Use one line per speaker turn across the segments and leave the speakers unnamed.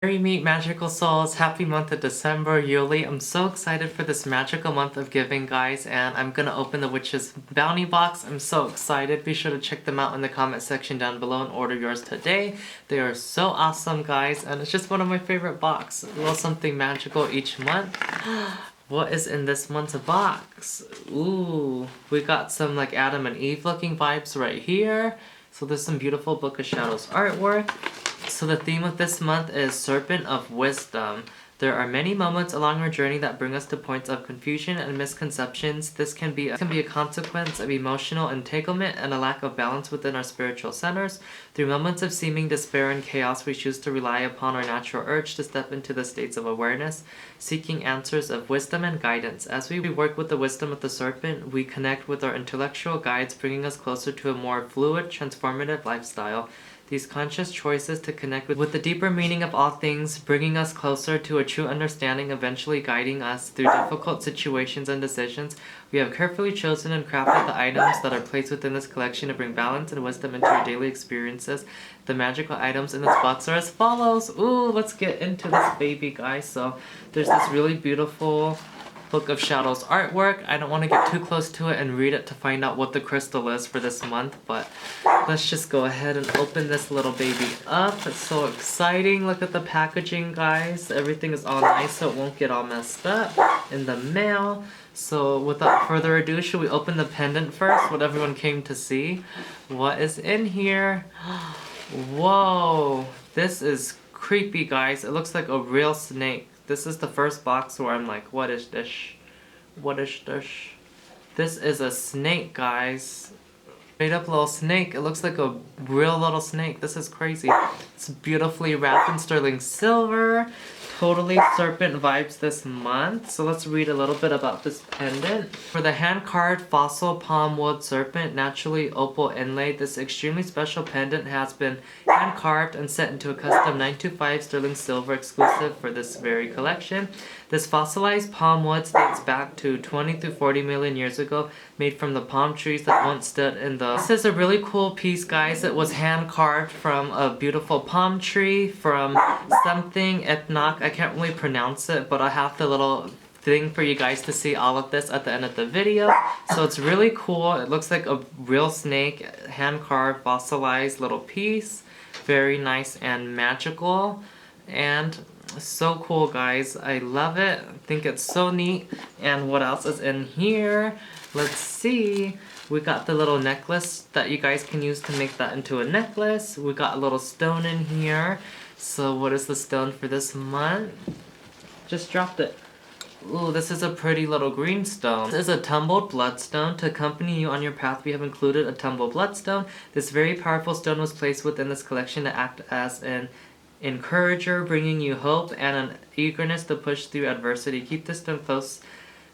Merry meet magical souls, happy month of December, Yuli. I'm so excited for this magical month of giving, guys, and I'm gonna open the Witch's Bounty box. I'm so excited. Be sure to check them out in the comment section down below and order yours today. They are so awesome, guys, and it's just one of my favorite boxes. A little something magical each month. What is in this month's box? Ooh, we got some like Adam and Eve looking vibes right here. So there's some beautiful Book of Shadows artwork. So the theme of this month is Serpent of Wisdom. There are many moments along our journey that bring us to points of confusion and misconceptions. This can be a consequence of emotional entanglement and a lack of balance within our spiritual centers. Through moments of seeming despair and chaos, we choose to rely upon our natural urge to step into the states of awareness, seeking answers of wisdom and guidance. As we work with the wisdom of the serpent, we connect with our intellectual guides, bringing us closer to a more fluid, transformative lifestyle. These conscious choices to connect with the deeper meaning of all things, bringing us closer to a true understanding, eventually guiding us through difficult situations and decisions. We have carefully chosen and crafted the items that are placed within this collection to bring balance and wisdom into our daily experiences. The magical items in this box are as follows. Ooh, let's get into this baby, guys. So there's this really beautiful Book of Shadows artwork. I don't want to get too close to it and read it to find out what the crystal is for this month, but let's just go ahead and open this little baby up. It's so exciting. Look at the packaging, guys. Everything is all nice so it won't get all messed up in the mail. So without further ado, should we open the pendant first? What everyone came to see. What is in here? Whoa, this is creepy, guys. It looks like a real snake. This is the first box where I'm like, what is this? What is this? This is a snake, guys. Straight up little snake. It looks like a real little snake. This is crazy. It's beautifully wrapped in sterling silver. Totally serpent vibes this month. So let's read a little bit about this pendant. For the hand-carved fossil palmwood serpent, naturally opal inlaid, this extremely special pendant has been hand-carved and set into a custom 925 sterling silver exclusive for this very collection. This fossilized palm wood dates back to 20 to 40 million years ago, made from the palm trees that once stood in the... This is a really cool piece, guys. It was hand-carved from a beautiful palm tree, from something ethnoc. I can't really pronounce it, but I have the little thing for you guys to see all of this at the end of the video. So it's really cool. It looks like a real snake, hand-carved, fossilized little piece. Very nice and magical. And so cool, guys. I love it. I think it's so neat. And what else is in here? Let's see. We got the little necklace that you guys can use to make that into a necklace. We got a little stone in here. So what is the stone for this month? Just dropped it. Ooh, this is a pretty little green stone. This is a tumbled bloodstone. To accompany you on your path, we have included a tumbled bloodstone. This very powerful stone was placed within this collection to act as an encourager, bringing you hope and an eagerness to push through adversity. Keep this stone close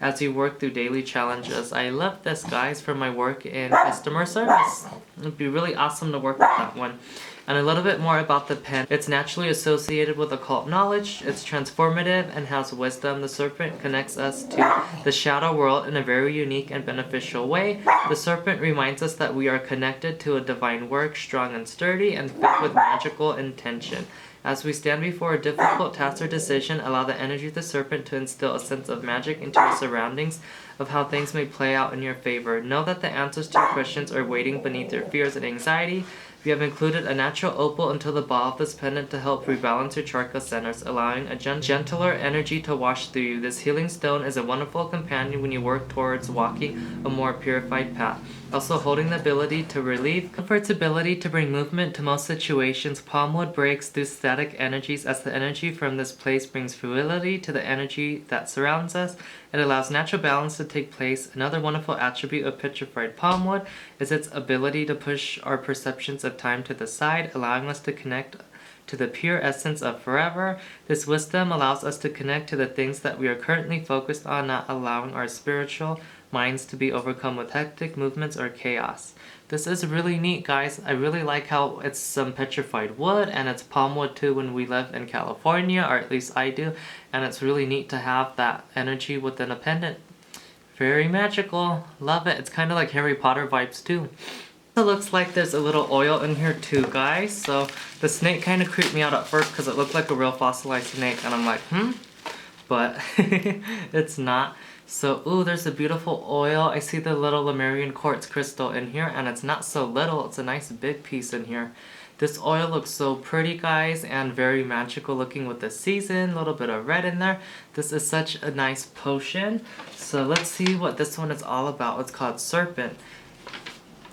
as you work through daily challenges. I love this, guys, for my work in customer service. It'd be really awesome to work with that one. And a little bit more about the pen. It's naturally associated with occult knowledge. It's transformative and has wisdom. The serpent connects us to the shadow world in a very unique and beneficial way. The serpent reminds us that we are connected to a divine work, strong and sturdy, and filled with magical intention. As we stand before a difficult task or decision, allow the energy of the serpent to instill a sense of magic into your surroundings, of how things may play out in your favor. Know that the answers to your questions are waiting beneath your fears and anxiety. We have included a natural opal into the ball of this pendant to help rebalance your chakra centers, allowing a gentler energy to wash through you. This healing stone is a wonderful companion when you work towards walking a more purified path. Also holding the ability to relieve. For its ability to bring movement to most situations, palmwood breaks through static energies as the energy from this place brings fluidity to the energy that surrounds us. It allows natural balance to take place. Another wonderful attribute of petrified palmwood is its ability to push our perceptions of time to the side, allowing us to connect to the pure essence of forever. This wisdom allows us to connect to the things that we are currently focused on, not allowing our spiritual minds to be overcome with hectic movements or chaos. This is really neat, guys. I really like how it's some petrified wood, and it's palm wood too when we live in California, or at least I do, and it's really neat to have that energy within a pendant. Very magical. Love it. It's kind of like Harry Potter vibes too. It looks like there's a little oil in here too, guys. So the snake kind of creeped me out at first because it looked like a real fossilized snake, and I'm like, but it's not. So, ooh, there's a beautiful oil. I see the little Lemurian quartz crystal in here, and it's not so little. It's a nice big piece in here. This oil looks so pretty, guys, and very magical looking with the season. A little bit of red in there. This is such a nice potion. So let's see what this one is all about. It's called Serpent.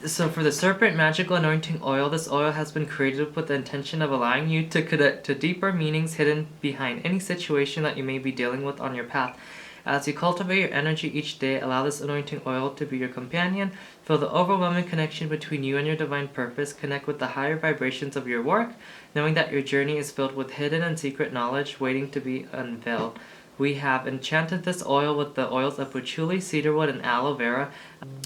So for the Serpent Magical Anointing Oil, this oil has been created with the intention of allowing you to connect to deeper meanings hidden behind any situation that you may be dealing with on your path. As you cultivate your energy each day, allow this anointing oil to be your companion. Feel the overwhelming connection between you and your divine purpose. Connect with the higher vibrations of your work, knowing that your journey is filled with hidden and secret knowledge waiting to be unveiled. We have enchanted this oil with the oils of patchouli, cedarwood, and aloe vera,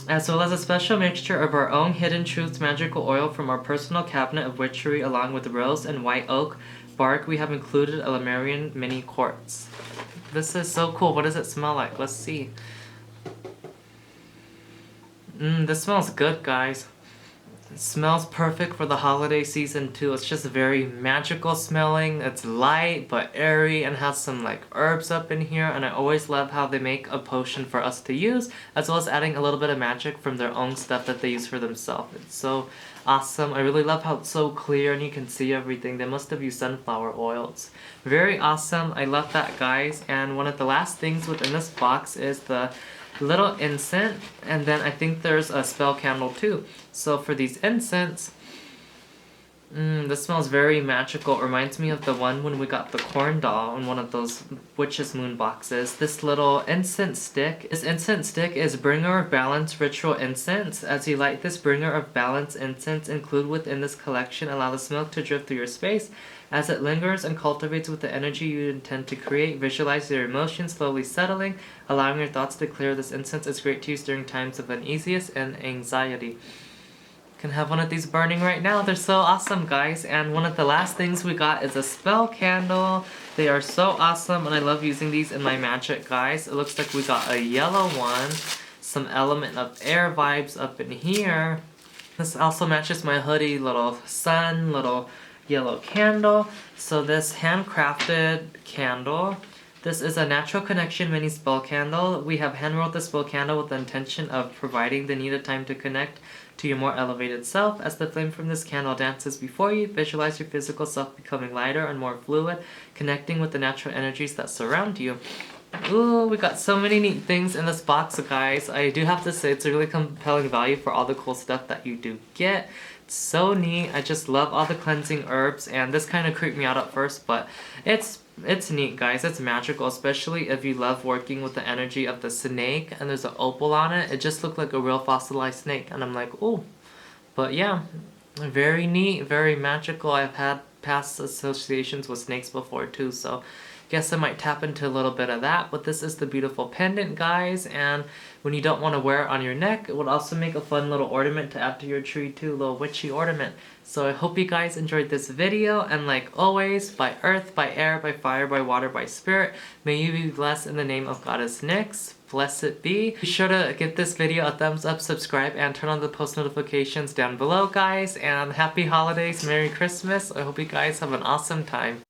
as well as a special mixture of our own Hidden Truths magical oil from our personal cabinet of witchery, along with rose and white oak bark. We have included a Lemurian mini quartz. This is so cool. What does it smell like? Let's see. This smells good, guys. It smells perfect for the holiday season too. It's just very magical smelling. It's light but airy and has some like herbs up in here, and I always love how they make a potion for us to use, as well as adding a little bit of magic from their own stuff that they use for themselves. It's so awesome. I really love how it's so clear and you can see everything. They must have used sunflower oils. Very awesome. I love that, guys. And one of the last things within this box is the little incense, and then I think there's a spell candle too. So for these incense, this smells very magical. It reminds me of the one when we got the corn doll in one of those Witch's Moon boxes. This little incense stick. This incense stick is Bringer of Balance Ritual Incense. As you light this Bringer of Balance incense, include within this collection, allow the smoke to drift through your space. As it lingers and cultivates with the energy you intend to create, visualize your emotions slowly settling, allowing your thoughts to clear. This incense is great to use during times of uneasiness and anxiety. Can have one of these burning right now. They're so awesome, guys. And one of the last things we got is a spell candle. They are so awesome, and I love using these in my magic, guys. It looks like we got a yellow one, some element of air vibes up in here. This also matches my hoodie, little sun, little yellow candle. So this handcrafted candle, this is a natural connection mini spell candle. We have hand rolled the spell candle with the intention of providing the needed time to connect to your more elevated self. As the flame from this candle dances before you, visualize your physical self becoming lighter and more fluid, connecting with the natural energies that surround you. Ooh, we got so many neat things in this box, guys. I do have to say it's a really compelling value for all the cool stuff that you do get. It's so neat. I just love all the cleansing herbs, and this kind of creeped me out at first, but it's neat, guys. It's magical, especially if you love working with the energy of the snake, and there's an opal on it. It just looked like a real fossilized snake, and I'm like, ooh. But yeah, very neat, very magical. I've had past associations with snakes before too, so guess I might tap into a little bit of that. But this is the beautiful pendant, guys, and when you don't want to wear it on your neck, it would also make a fun little ornament to add to your tree too, a little witchy ornament. So I hope you guys enjoyed this video, and like always, by earth, by air, by fire, by water, by spirit, may you be blessed in the name of Goddess Nyx. Blessed be. Be sure to give this video a thumbs up, subscribe, and turn on the post notifications down below, guys. And happy holidays, Merry Christmas. I hope you guys have an awesome time.